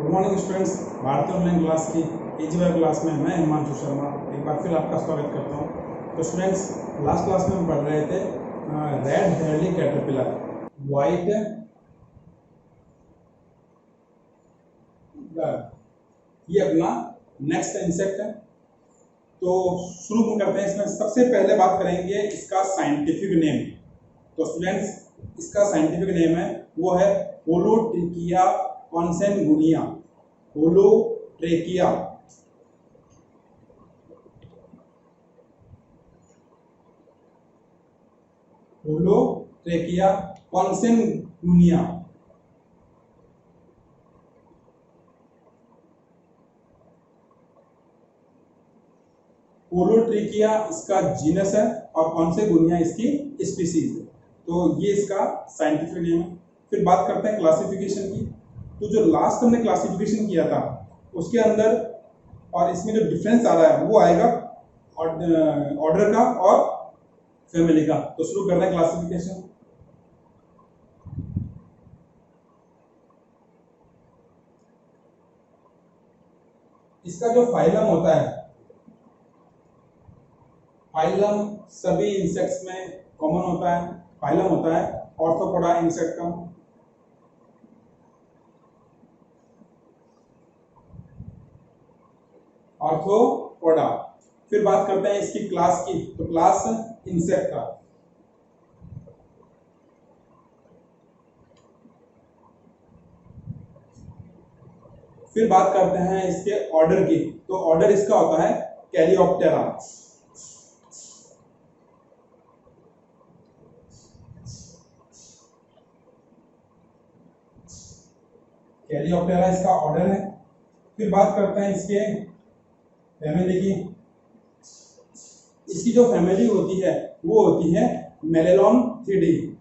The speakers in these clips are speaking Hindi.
गुड मॉर्निंग स्टूडेंट्स, भारतीय ऑनलाइन क्लास की एजीवाई क्लास में मैं हिमांशु शर्मा एक बार फिर आपका स्वागत करता हूं। तो स्टूडेंट्स, लास्ट क्लास में हम पढ़ रहे थे रेड हेयरली कैटरपिलर, वाइट ये अपना नेक्स्ट इंसेक्ट है। तो शुरू करते हैं। इसमें सबसे पहले बात करेंगे इसका साइंटिफिक नेम। तो स्टूडेंट्स, इसका साइंटिफिक नेम है वो है होलोट्रिकिया कॉन्सेनगुनिया। होलोट्रेकिया होलोट्रेकिया कॉन्सेनगुनिया। होलोट्रेकिया इसका जीनस है और कॉन्सेनगुनिया इसकी स्पीसीज है। तो ये इसका साइंटिफिक नेम है। फिर बात करते हैं क्लासिफिकेशन की। तो जो लास्ट हमने क्लासिफिकेशन किया था उसके अंदर और इसमें जो डिफरेंस आ रहा है वो आएगा ऑर्डर का और फैमिली का। तो शुरू करना है क्लासिफिकेशन। इसका जो फाइलम होता है, फाइलम सभी इंसेक्ट्स में कॉमन होता है। फाइलम होता है ऑर्थोपोडा इंसेक्ट का। ऑर्थोपोडा। फिर बात करते हैं इसकी क्लास की। तो क्लास इंसेक्ट का। फिर बात करते हैं इसके ऑर्डर की। तो ऑर्डर इसका होता है कैलियोप्टेरा। कैलियोप्टेरा इसका ऑर्डर है। फिर बात करते हैं इसके फैमिली की। इसकी जो फैमिली होती है वो होती है मेलेनोथिडी।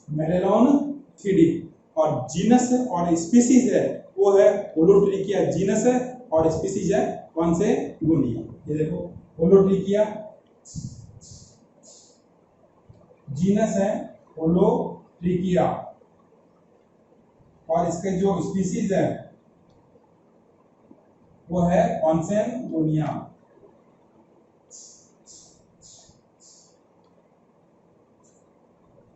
मेलेनोथिडी। और जीनस और स्पीसीज है वो है होलोट्रिकिया जीनस है और स्पीसीज है कॉन्सेनगुनिया। ये देखो, होलोट्रिकिया जीनस है होलोट्रिकिया और इसके जो स्पीसीज है वो है कॉन्सेनगुनिया।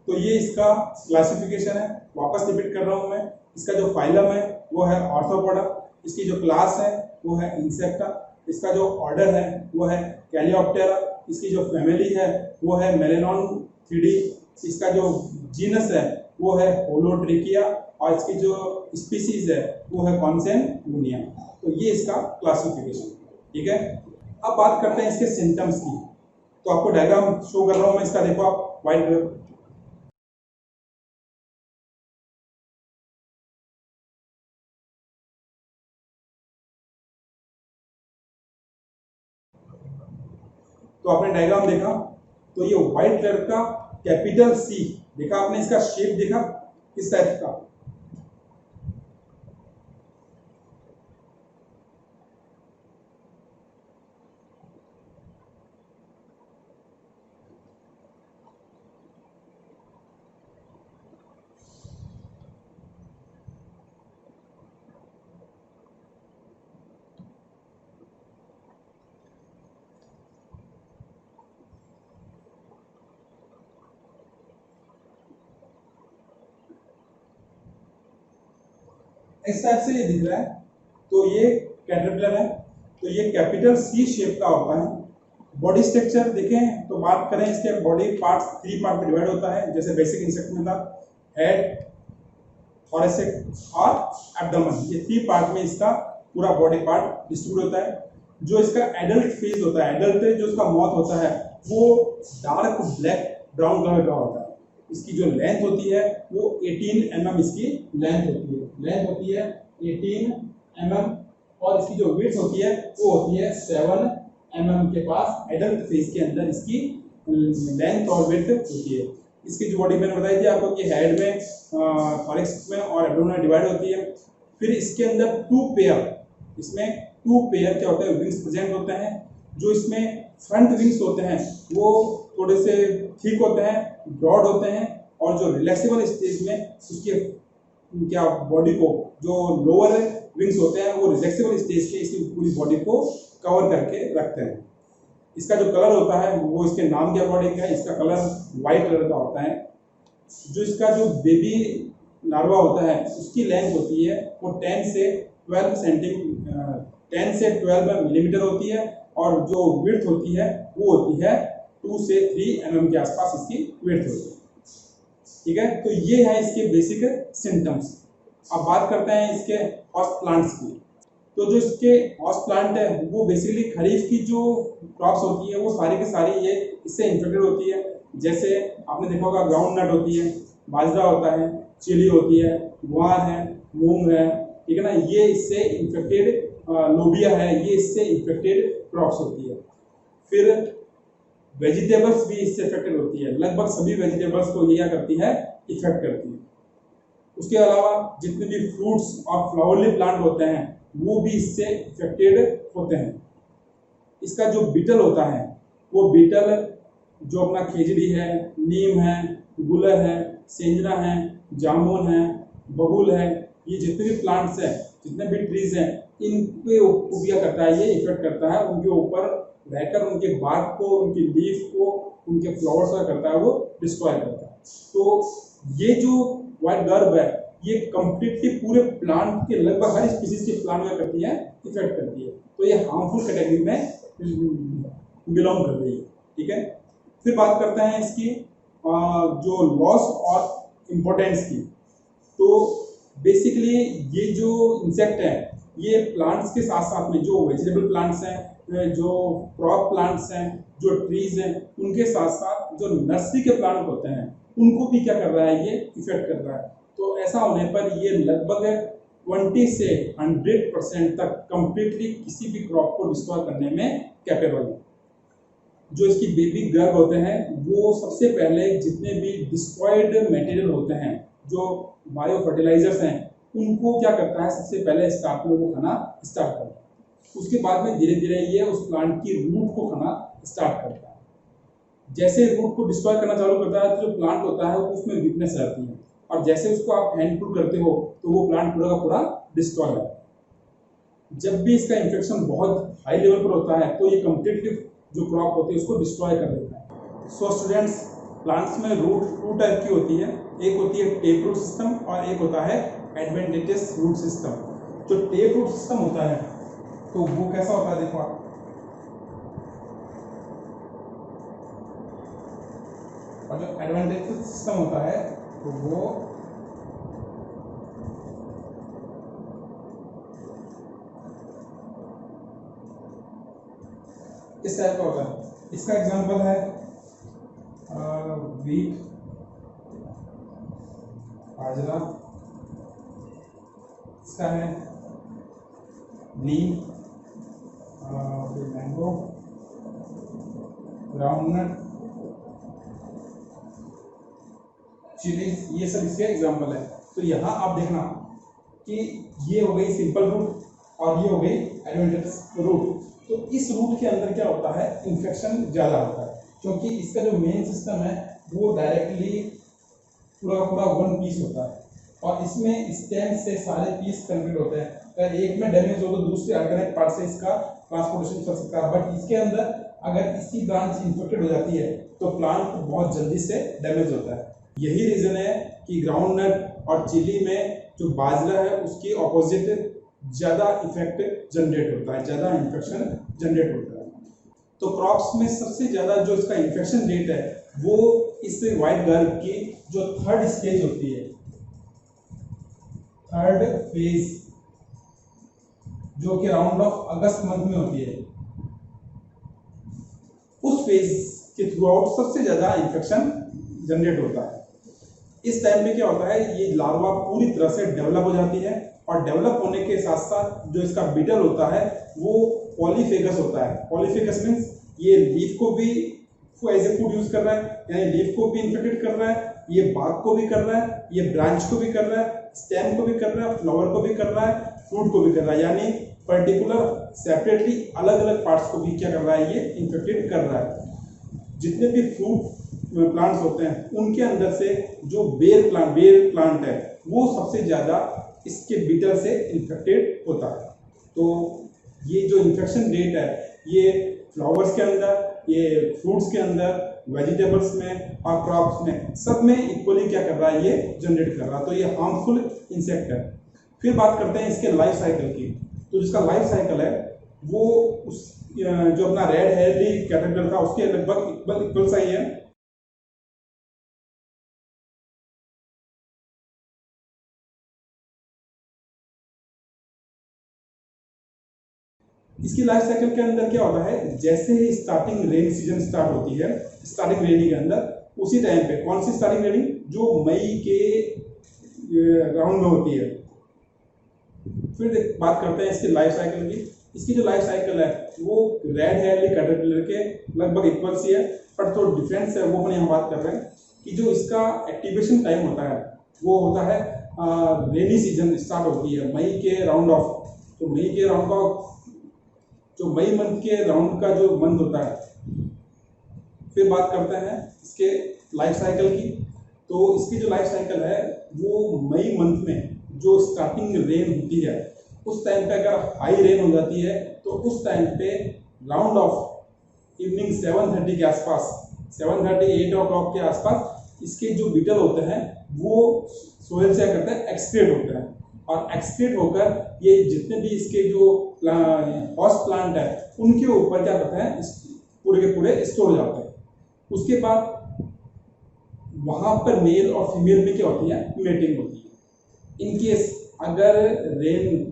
तो ये इसका क्लासिफिकेशन है। वापस रिपीट कर रहा हूं मैं। इसका जो फाइलम है वो है ऑर्थोपोडा। इसकी जो क्लास है वो है इंसेक्टा। इसका जो ऑर्डर है वो है कैलियोप्टेरा। इसकी जो फैमिली है वो है मेलेनोथिडी। इसका जो जीनस है वो है होलोट्रिकिया और इसकी जो स्पीसीज है वो है कॉन्सेनगुनिया। तो ये इसका क्लासिफिकेशन, ठीक है। अब बात करते हैं इसके सिम्टम्स की। तो आपको डायग्राम शो कर रहा हूं मैं इसका। देखो आप, व्हाइट कलर। तो आपने डायग्राम देखा। तो ये व्हाइट कलर का कैपिटल सी देखा आपने। इसका शेप देखा किस टाइप का। इस टाइप से ये दिख रहा है। तो ये कैटरपिलर है। तो ये कैपिटल सी शेप का होता है। बॉडी स्ट्रक्चर देखें तो बात करें इसके बॉडी पार्ट्स 3 पार्ट में डिवाइड होता है। जैसे बेसिक इंसेक्ट में था हेड, थोरैसिक और एब्डोमेन। ये 3 पार्ट में इसका पूरा बॉडी पार्ट डिस्ट्रीब्यूट होता है। जो इसका एडल्ट फेज होता है, एडल्ट जो इसका मौत होता है वो डार्क ब्लैक ब्राउन कलर का होता है। इसकी जो लेंथ होती है वो 18 mm इसकी लेंथ होती है। लेंथ होती है 18 mm और इसकी जो विड्थ होती है वो होती है 7 mm के पास। एडल्ट फेज के अंदर इसकी लेंथ और विड्थ होती है। इसकी जो बॉडी मैंने बताई थी आपको कि हेड में, थोरैक्स में और एब्डोमेन में डिवाइड होती है। फिर इसके अंदर 2 पेयर, इसमें 2 पेयर क्या होते हैं, विंग्स प्रेजेंट होते हैं। जो इसमें फ्रंट विंग्स होते हैं वो थोड़े से थिक होते हैं, ब्रॉड होते हैं, और जो रिलैक्सेबल स्टेज में उसके क्या बॉडी को, जो लोअर विंग्स होते हैं वो रिलैक्सेबल स्टेज के इसकी पूरी बॉडी को कवर करके रखते हैं। इसका जो कलर होता है वो इसके नाम के अकॉर्डिंग है, इसका कलर वाइट कलर का होता है। जो इसका जो बेबी लार्वा होता है उसकी लेंथ होती है वो 10 से 12 मिलीमीटर होती है, और जो विड्थ होती है वो होती है 2 से 3 mm के आसपास इसकी विड्थ होती है। ठीक है, तो ये है इसके बेसिक सिम्टम्स। अब बात करते हैं इसके हॉस्ट प्लांट्स की। तो जो इसके हॉस्ट प्लांट है वो बेसिकली खरीफ की जो क्रॉप्स होती है वो सारी की सारी ये इससे इन्फेक्टेड होती है। जैसे आपने देखा होगा ग्राउंड नट होती है, बाजरा होता है, चिली होती है, ग्वार है, मूंग है, ठीक है ना, ये इससे इन्फेक्टेड, लोबिया है, ये इससे इन्फेक्टेड क्रॉप्स होती है। फिर वेजिटेबल्स भी इससे इफेक्टेड होती है, लगभग सभी वेजिटेबल्स को ये क्या करती है, इफेक्ट करती है। उसके अलावा जितने भी फ्रूट्स और फ्लावरली प्लांट होते हैं वो भी इससे इफेक्टेड होते हैं। इसका जो बीटल होता है वो बीटल जो अपना खेजड़ी है, नीम है, गुलर है, सेंजरा है, जामुन है, बबूल है, ये जितने भी प्लांट्स हैं, जितने भी ट्रीज हैं, इनके ऊपर क्या करता है, ये इफेक्ट करता है, उनके ऊपर रहकर उनके बाग को, उनकी लीफ को, उनके फ्लावर्स का करता है वो डिस्ट्रॉय करता है। तो ये जो व्हाइट गर्ब है ये कंप्लीटली पूरे प्लांट के लगभग हर स्पीसीज के प्लांट में करती है, इफेक्ट करती है। तो ये हार्मफुल कैटेगरी में बिलोंग कर रही है। ठीक है, फिर बात करते हैं इसकी जो लॉस और इम्पोर्टेंस की। तो बेसिकली ये जो इंसेक्ट है ये प्लांट्स के साथ साथ में जो वेजिटेबल प्लांट्स हैं, जो क्रॉप प्लांट्स हैं, जो ट्रीज हैं, उनके साथ साथ जो नर्सरी के प्लांट होते हैं उनको भी क्या कर रहा है, ये इफेक्ट कर रहा है। तो ऐसा होने पर ये लगभग 20 से 100% तक कंप्लीटली किसी भी क्रॉप को डिस्ट्रॉय करने में कैपेबल है। जो इसकी बेबी गर्भ होते हैं वो सबसे पहले जितने भी डिस्ट्रॉयड मटेरियल होते हैं, जो बायो फर्टिलाइजर्स हैं, उनको क्या करता है, सबसे पहले स्टार्ट में वो खाना स्टार्ट करता है। उसके बाद में धीरे धीरे ये उस प्लांट की रूट को खाना स्टार्ट करता है। जैसे रूट को डिस्ट्रॉय करना चालू करता है तो जो प्लांट होता है उसमें वीकनेस रहती है, और जैसे उसको आप हैंडफुल करते हो तो वो प्लांट पूरा का पूरा डिस्ट्रॉय है। जब भी इसका इन्फेक्शन बहुत हाई लेवल पर होता है तो ये कंप्लीटली जो क्रॉप होती है उसको डिस्ट्रॉय कर देता है। सो स्टूडेंट्स, प्लांट्स में रूट टू टाइप की होती है, एक होती है टेप रूट सिस्टम और एक होता है एडवेंटिशियस रूट सिस्टम। जो टेप रूट सिस्टम होता है तो वो कैसा होता है, देखो आप, और जो एडवेंटिशियस सिस्टम होता है तो वो इस टाइप का होता है। इसका एग्जांपल है वीट, बाजरा, इसका है नीम, फिर मैंगो, ग्राउंडनट, चिलीज, ये सब इसके एग्जांपल है। तो यहाँ आप देखना कि ये हो गई सिंपल रूट और ये हो गई एडवेंटिशियस रूट। तो इस रूट के अंदर क्या होता है, इन्फेक्शन ज़्यादा होता है, क्योंकि इसका जो मेन सिस्टम है वो डायरेक्टली पूरा पूरा वन पीस होता है, और इसमें स्टेम से सारे पीस कनेक्टेड होते हैं। अगर एक में डैमेज हो तो दूसरे अल्टरनेट पार्ट से इसका ट्रांसपोर्टेशन कर सकता है, बट इसके अंदर अगर इसकी ब्रांच इन्फेक्टेड हो जाती है तो प्लांट बहुत जल्दी से डैमेज होता है। यही रीज़न है कि ग्राउंड नट और चिली में जो बाजरा है उसकी ऑपोजिट ज़्यादा इफेक्ट जनरेट होता है, ज़्यादा इन्फेक्शन जनरेट होता है। तो क्रॉप्स में सबसे ज़्यादा जो इसका इन्फेक्शन रेट है वो इस व्हाइट गर्ब की जो थर्ड स्टेज होती है, थर्ड फेज, जो कि राउंड ऑफ अगस्त मंथ में होती है, उस फेज के थ्रू आउट सबसे ज़्यादा इन्फेक्शन जनरेट होता है। इस टाइम में क्या होता है, ये लार्वा पूरी तरह से डेवलप हो जाती है, और डेवलप होने के साथ साथ जो इसका बीटल होता है वो पॉलीफेगस होता है। पॉलीफेगस मीन्स ये लीफ को भी एज ए फूड यूज कर रहा है, यानी लीफ को भी इन्फेक्टेड कर रहा है, ये बाग को भी कर रहा है, ये ब्रांच को भी कर रहा है, स्टेम को भी कर रहा है, फ्लावर को भी कर रहा है, फ्रूट को भी कर रहा है, यानी पर्टिकुलर सेपरेटली अलग अलग पार्ट्स को भी क्या कर रहा है, ये इन्फेक्टेड कर रहा है। जितने भी फ्रूट प्लांट्स होते हैं उनके अंदर से जो बेर प्लांट है वो सबसे ज़्यादा इसके बीटल से इन्फेक्टेड होता है। तो ये जो इन्फेक्शन रेट है ये फ्लावर्स के अंदर, ये फ्रूट्स के अंदर, वेजिटेबल्स में और क्रॉप्स में, सब में इक्वली क्या कर रहा है, ये जनरेट कर रहा है। तो ये हार्मफुल इंसेक्ट है। फिर बात करते हैं इसके लाइफ साइकिल की। तो जिसका लाइफ साइकिल है वो उस जो अपना रेड हेयरली कैटरपिलर था उसके लगभग इक्वल सा ही है। इसकी लाइफ साइकिल के अंदर क्या होता है, जैसे ही स्टार्टिंग रेन सीजन स्टार्ट होती है, स्टार्टिंग रेनी के अंदर उसी टाइम पे, कौन सी स्टार्टिंग रेनी, जो मई के राउंड में होती है। फिर बात करते हैं इसकी लाइफ साइकिल की। इसकी जो लाइफ साइकिल है वो रेड हेयरली कैटरपिलर के लगभग इक्वल सी है, पर जो डिफरेंस है वो हम यहाँ बात कर रहे हैं कि जो इसका एक्टिवेशन टाइम होता है वो होता है रेनी सीजन स्टार्ट होती है मई के राउंड ऑफ। तो मई के राउंड का जो मई मंथ के राउंड का जो मंथ होता है। फिर बात करते हैं इसके लाइफ साइकिल की। तो इसकी जो लाइफ साइकिल है वो मई मंथ में जो स्टार्टिंग रेन होती है उस टाइम पे अगर हाई रेन हो जाती है तो उस टाइम पे राउंड ऑफ इवनिंग 7:30 के आसपास, 7:30 8 o'clock के आसपास इसके जो बीटल होते हैं वो सोयल से करते हैं, एक्सक्रीट होते हैं। और एक्सक्रीट होकर ये जितने भी इसके जो हॉस्ट प्लांट है उनके ऊपर क्या करते हैं, पूरे के पूरे स्टोर हो जाते हैं। उसके बाद वहां पर मेल और फीमेल में क्या होती है, मेटिंग होती है। इन केस अगर रेन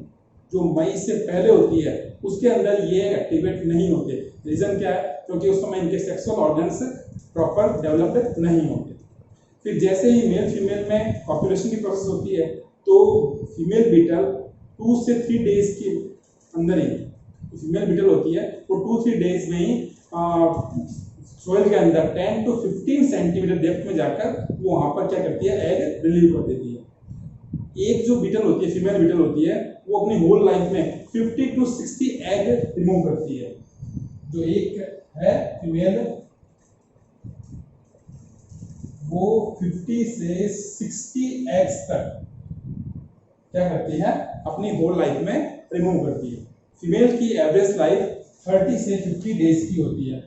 जो मई से पहले होती है उसके अंदर ये एक्टिवेट नहीं होते। रीजन क्या है, क्योंकि उस समय इनके सेक्सुअल ऑर्गन्स प्रॉपर डेवलप्ड नहीं होते। फिर जैसे ही मेल फीमेल में पॉपुलेशन की प्रोसेस होती है तो फीमेल बीटल 2 से 3 डेज के अंदर ही, फीमेल बीटल होती है वो 2-3 डेज में ही सोयल के अंदर 10 to 15 सेंटीमीटर डेप्थ में जाकर वो वहां पर क्या करती है, एग रिलीव कर देती है। एक जो बीटल होती है, फीमेल बीटल होती है, वो अपनी होल लाइफ में 50 to 60 एग रिमूव करती है। जो एक है फीमेल वो 50 से 60 एग्स तक क्या करती है, अपनी होल लाइफ में रिमूव करती है। फीमेल की एवरेज लाइफ 30 से 50 डेज की होती है।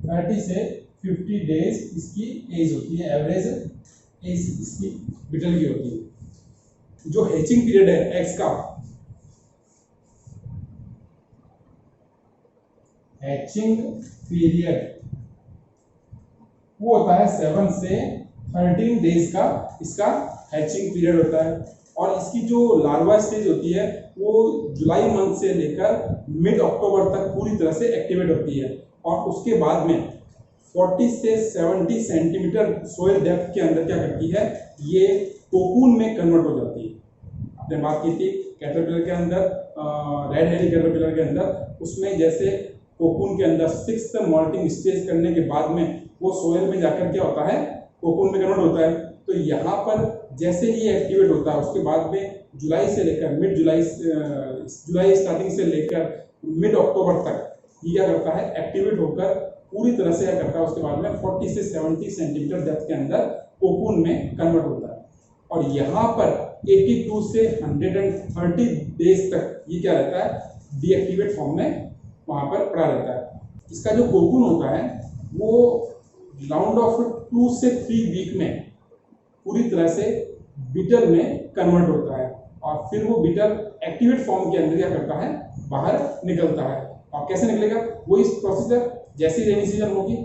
30 से 50 डेज इसकी एज होती है, एवरेज एज इसकी बीटल की होती है। जो हैचिंग पीरियड है एग्स का, हैचिंग पीरियड वो होता है 7 से 13 डेज का इसका हैचिंग पीरियड होता है। और इसकी जो लार्वा स्टेज होती है वो जुलाई मंथ से लेकर मिड अक्टूबर तक पूरी तरह से एक्टिवेट होती है। और उसके बाद में 40 से 70 सेंटीमीटर सोयल डेप्थ के अंदर क्या करती है, ये कोकून में कन्वर्ट हो जाती है। आपने बात की थी कैटरपिलर के अंदर, रेड हेयरी कैटरपिलर के अंदर, उसमें जैसे कोकून के अंदर 6th मॉल्टिंग स्टेज करने के बाद में वो सोयल में जाकर क्या होता है, कोकून में कन्वर्ट होता है। तो यहाँ पर जैसे ही एक्टिवेट होता है उसके बाद में जुलाई से लेकर मिड जुलाई स्टार्टिंग से लेकर मिड अक्टूबर तक ये क्या करता है, एक्टिवेट होकर पूरी तरह से क्या करता है, उसके बाद में 40 से 70 सेंटीमीटर डेप्थ के अंदर कोकून में कन्वर्ट होता है। और यहाँ पर 82 से 130 डेज तक ये क्या रहता है, डीएक्टिवेट फॉर्म में वहाँ पर पड़ा रहता है। इसका जो कोकून होता है वो राउंड ऑफ 2 से 3 वीक में पूरी तरह से बीटल में कन्वर्ट होता है। और फिर वो बीटल एक्टिवेट फॉर्म के अंदर क्या करता है, बाहर निकलता है। और कैसे निकलेगा, वो इस प्रोसीजर जैसे रेनी सीजन होगी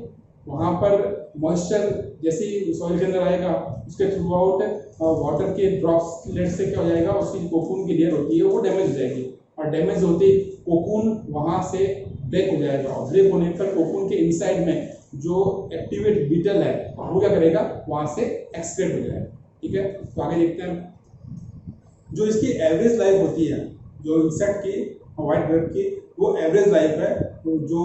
वहाँ पर मॉइस्चर जैसे ही सॉइल के अंदर आएगा उसके थ्रू आउट वाटर के ड्रॉप्सलेट से क्या हो जाएगा, उसकी कोकून की लेयर होती है वो डैमेज हो जाएगी। और डैमेज होते ही कोकून वहाँ से ब्रेक हो जाएगा। और ब्रेक होने पर कोकून के इनसाइड में जो एक्टिवेट बीटल है वो क्या करेगा, वहाँ से एक्सक्रीट हो जाएगा। ठीक है, तो आगे देखते हैं। जो इसकी एवरेज लाइफ होती है जो इंसेक्ट की, व्हाइट ग्रेप की, वो एवरेज लाइफ है। तो जो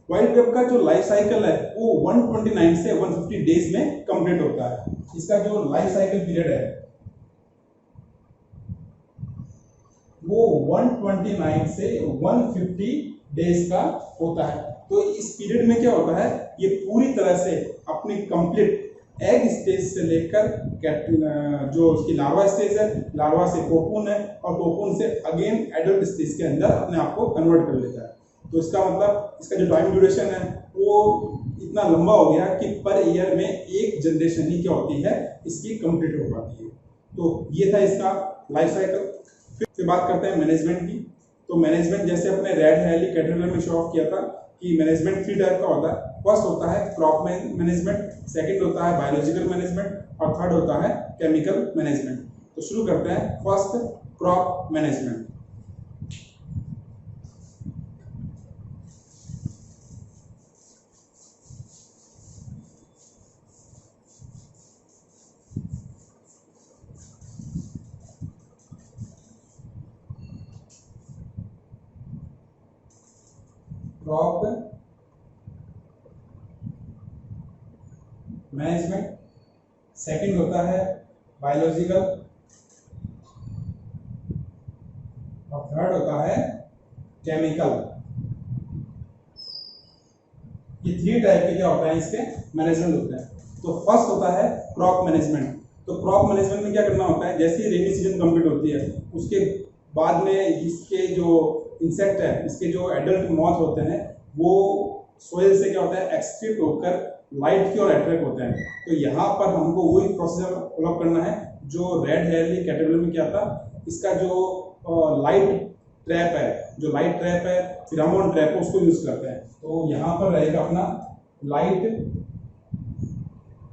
व्हाइट ग्रेप का जो लाइफ साइकिल है वो 129 से 150 डेज में कंप्लीट होता है। इसका जो लाइफ साइकिल पीरियड है वो 129 से 150 डेज का होता है। तो इस पीरियड में क्या होता है, ये पूरी तरह से अपनी कंप्लीट एग स्टेज से लेकर जो उसकी लार्वा स्टेज है, लार्वा से कोकून है, और कोकून से अगेन एडल्ट स्टेज के अंदर अपने आप को कन्वर्ट कर लेता है। तो इसका मतलब इसका जो टाइम ड्यूरेशन है वो इतना लंबा हो गया कि पर ईयर में एक जनरेशन ही क्या होती है इसकी कंप्लीट हो पाती है। तो ये था इसका लाइफ साइकिल। फिर बात करते हैं मैनेजमेंट की। तो मैनेजमेंट जैसे अपने रेड हैली कैटरपिलर में शो ऑफ किया था कि मैनेजमेंट 3 टाइप का होता है। फर्स्ट होता है क्रॉप मैनेजमेंट, सेकंड होता है बायोलॉजिकल मैनेजमेंट, और थर्ड होता है केमिकल मैनेजमेंट। तो शुरू करते हैं first crop management. Crop management, second होता है बायोलॉजिकल, और थर्ड होता है केमिकल। ये 3 टाइप के क्या होता है इसके मैनेजमेंट होते हैं। तो फर्स्ट होता है क्रॉप मैनेजमेंट। तो क्रॉप मैनेजमेंट में क्या करना होता है, जैसे ही रेनी सीजन कंप्लीट होती है उसके बाद में इसके जो इंसेक्ट है, इसके जो एडल्ट मॉथ होते हैं, वो सोयल से क्या होता है एक्सक्रीट होकर लाइट की ओर अट्रैक्ट होते हैं। तो यहाँ पर हमको वही प्रोसीजर फॉलो करना है जो रेड हेयरली कैटरपिलर में क्या था। इसका जो लाइट ट्रैप है, जो लाइट ट्रैप है, फिरामोन ट्रैप है, उसको यूज करते हैं। तो यहाँ पर रहेगा अपना लाइट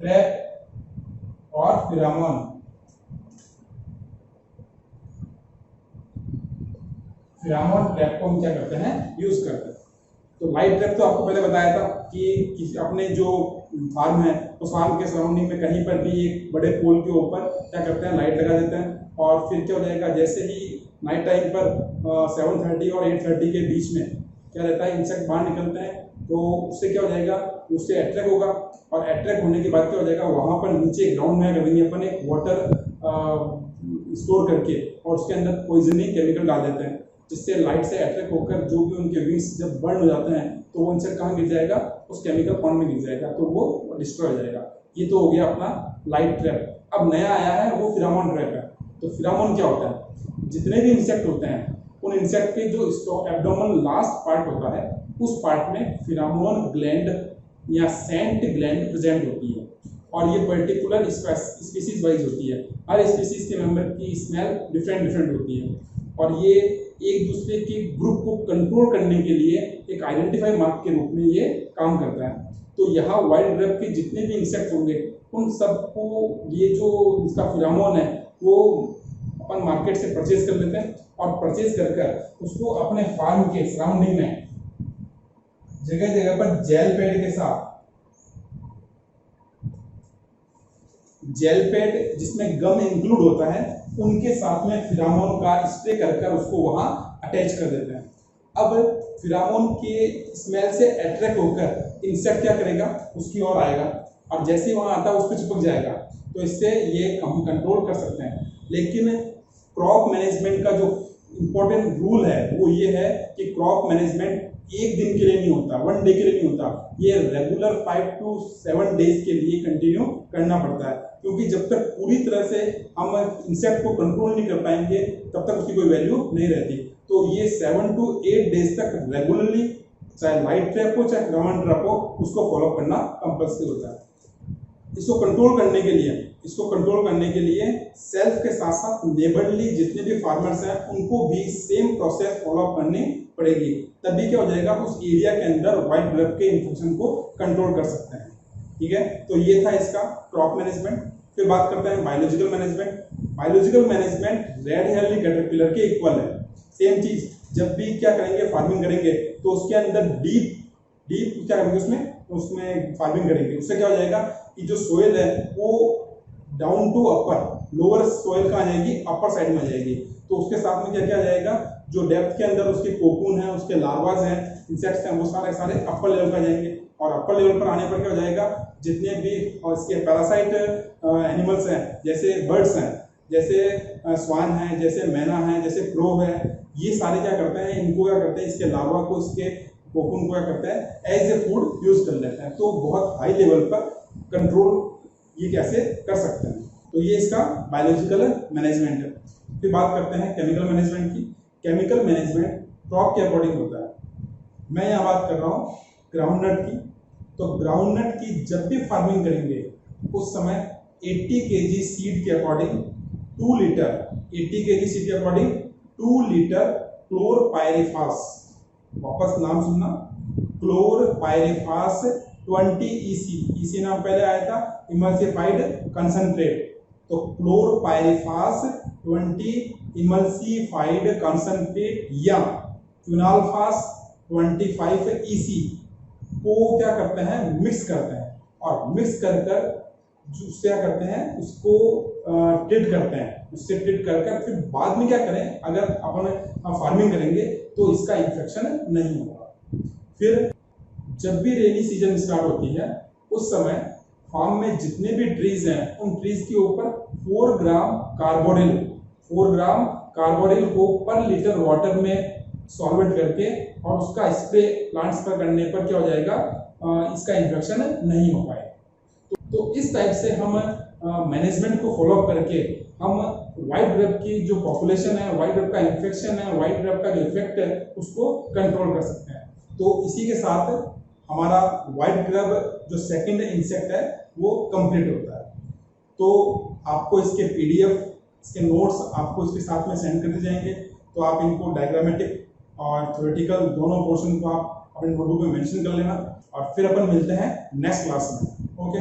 ट्रैप और फिरामोन। फिरामोन ट्रैप को हम क्या करते हैं यूज करते हैं। तो लाइट ट्रैप तो आपको पहले बताया था कि अपने जो फार्म है उस फार्म के सराउंडिंग में कहीं पर भी एक बड़े पोल के ऊपर क्या करते हैं लाइट लगा देते हैं। और फिर क्या हो जाएगा, जैसे ही नाइट टाइम पर 7:30 और 8:30 के बीच में क्या रहता है इंसेक्ट बाहर निकलते हैं, तो उससे क्या हो जाएगा, उससे अट्रैक्ट होगा, और अट्रैक्ट होने के बाद क्या हो जाएगा, वहाँ पर नीचे ग्राउंड में करेंगे अपन एक वाटर स्टोर करके, और उसके अंदर पॉइजनिंग केमिकल डाल देते हैं, जिससे लाइट से अट्रैक्ट होकर जो भी उनके विंग्स जब बर्न हो जाते हैं तो वो इंसेक्ट कहाँ गिर जाएगा, उस केमिकल पॉन्ड में गिर जाएगा, तो वो डिस्ट्रॉय हो जाएगा। ये तो हो गया अपना लाइट ट्रैप। अब नया आया है वो फिरामोन ट्रैप है। तो फिरामोन क्या होता है, जितने भी इंसेक्ट होते हैं उन इंसेक्ट के जो एब्डोमेनल लास्ट पार्ट होता है उस पार्ट में फिरामोन ग्लैंड या सेंट ग्लैंड प्रेजेंट होती है, और ये पर्टिकुलर स्पीसीज वाइज होती है। हर स्पीसीज के मेंबर की स्मेल डिफरेंट होती है, और ये एक दूसरे के ग्रुप को कंट्रोल करने के लिए एक आइडेंटिफाई मार्क के रूप में ये काम करता है। तो यहाँ वाइल्ड ग्रेप के जितने भी इंसेक्ट होंगे उन सबको ये जो इसका फिरामोन है वो अपन मार्केट से परचेज कर लेते हैं, और परचेज कर उसको अपने फार्म के सराउंडिंग में जगह जगह पर जेल पैड के साथ, जेल पैड जिसमें गम इंक्लूड होता है, उनके साथ में फिरामोन का स्प्रे कर उसको वहां अटैच कर देते हैं। अब फिरामोन के स्मेल से अट्रैक्ट होकर इंसेक्ट क्या करेगा, उसकी ओर आएगा, और जैसे ही वहां आता है उस पर चिपक जाएगा। तो इससे ये हम कंट्रोल कर सकते हैं। लेकिन क्रॉप मैनेजमेंट का जो इम्पोर्टेंट रूल है वो ये है कि क्रॉप मैनेजमेंट एक दिन के लिए नहीं होता, 1 डे के लिए नहीं होता, ये रेगुलर 5 to 7 डेज के लिए कंटिन्यू करना पड़ता है। क्योंकि जब तक पूरी तरह से हम इंसेक्ट को कंट्रोल नहीं कर पाएंगे तब तक उसकी कोई वैल्यू नहीं रहती। तो ये 7 to 8 डेज तक रेगुलरली, चाहे लाइट ट्रैप हो चाहे फिरामोन ट्रैप हो, उसको फॉलो करना कंपल्सरी होता है। इसको कंट्रोल करने के लिए सेल्फ के साथ साथ नेबरली जितने भी फार्मर्स हैं उनको भी सेम प्रोसेस फॉलो करनी पड़ेगी, तभी क्या हो जाएगा, उस एरिया के अंदर वाइल्ड ग्रेप के इन्फेक्शन को कंट्रोल कर सकते हैं। ठीक है, तो ये था इसका क्रॉप मैनेजमेंट। फिर बात करते हैं biological management. Biological management red हेयरली caterpillar के इक्वल है। सेम चीज, जब भी क्या करेंगे, फार्मिंग करेंगे तो उसके अंदर डीप क्या करेंगे, उसमें फार्मिंग करेंगे। उससे क्या हो जाएगा कि जो सोयल है वो down to upper, lower soil कहाँ जाएगी, अपर साइड में जाएगी। तो उसके साथ में क्या क्या जाएगा, जो डेप्थ के अंदर उसके कोकून है, उसके लार्वाज हैं, इंसेक्ट्स हैं, वो सारे अपर लेवल पर जाएंगे। और अपर लेवल पर आने पर क्या हो जाएगा, जितने भी इसके पैरासाइट एनिमल्स हैं, जैसे बर्ड्स हैं, जैसे स्वान है, जैसे मैना है, जैसे क्रो है, ये सारे क्या करते हैं, इनको क्या करते हैं, इसके लार्वा को, इसके कोकून को क्या करते हैं एज ए फूड यूज कर लेते हैं। तो बहुत हाई लेवल पर कंट्रोल ये कैसे कर सकते हैं। तो ये इसका बायोलॉजिकल मैनेजमेंट है। फिर बात करते हैं केमिकल मैनेजमेंट की। केमिकल मैनेजमेंट क्रॉप के अकॉर्डिंग होता है। मैं यहाँ बात कर रहा हूँ ग्राउंडनट की। तो ग्राउंडनट की जब भी फार्मिंग करेंगे उस समय 80 kg सीड के अकॉर्डिंग 2 लीटर, 80 kg सीड के अकॉर्डिंग 2 लीटर क्लोरपाइरिफास, वापस नाम सुनना, क्लोरपाइरिफास 20 EC, EC नाम पहले आया था इमल्सिफाइड कंसंट्रेट, तो क्लोरपाइरिफास 20 इमल्सिफाइड कंसंट्रेट या क्विनाल्फास 25 EC को क्या करते हैं, मिक्स करते हैं, और मिक्स कर उससे क्या करते हैं, उसको ट्रीट करते हैं, उससे ट्रीट कर फिर बाद में क्या करें, अगर अपन फार्मिंग करेंगे तो इसका इन्फेक्शन नहीं होगा। फिर जब भी रेनी सीजन स्टार्ट होती है उस समय फार्म में जितने भी ट्रीज हैं उन ट्रीज के ऊपर 4 ग्राम कार्बोरिल को पर लीटर वाटर में सॉल्वेट करके और उसका स्प्रे प्लांट्स पर करने पर क्या हो जाएगा, इसका इन्फेक्शन नहीं हो पाए। तो इस टाइप से हम मैनेजमेंट को फॉलो करके हम व्हाइट ग्रेप की जो पॉपुलेशन है, व्हाइट ग्रेप का इन्फेक्शन है, व्हाइट ग्रेप का जो इफेक्ट है उसको कंट्रोल कर सकते हैं। तो इसी के साथ हमारा व्हाइट ग्रेप जो सेकंड इंसेक्ट है वो कंप्लीट होता है। तो आपको इसके PDF, इसके नोट्स आपको इसके साथ में सेंड करते जाएंगे, तो आप इनको डायग्रामेटिक और थ्योरेटिकल दोनों पोर्शन को आप अपने नोटबुक में मेंशन कर लेना, और फिर अपन मिलते हैं नेक्स्ट क्लास में। ओके।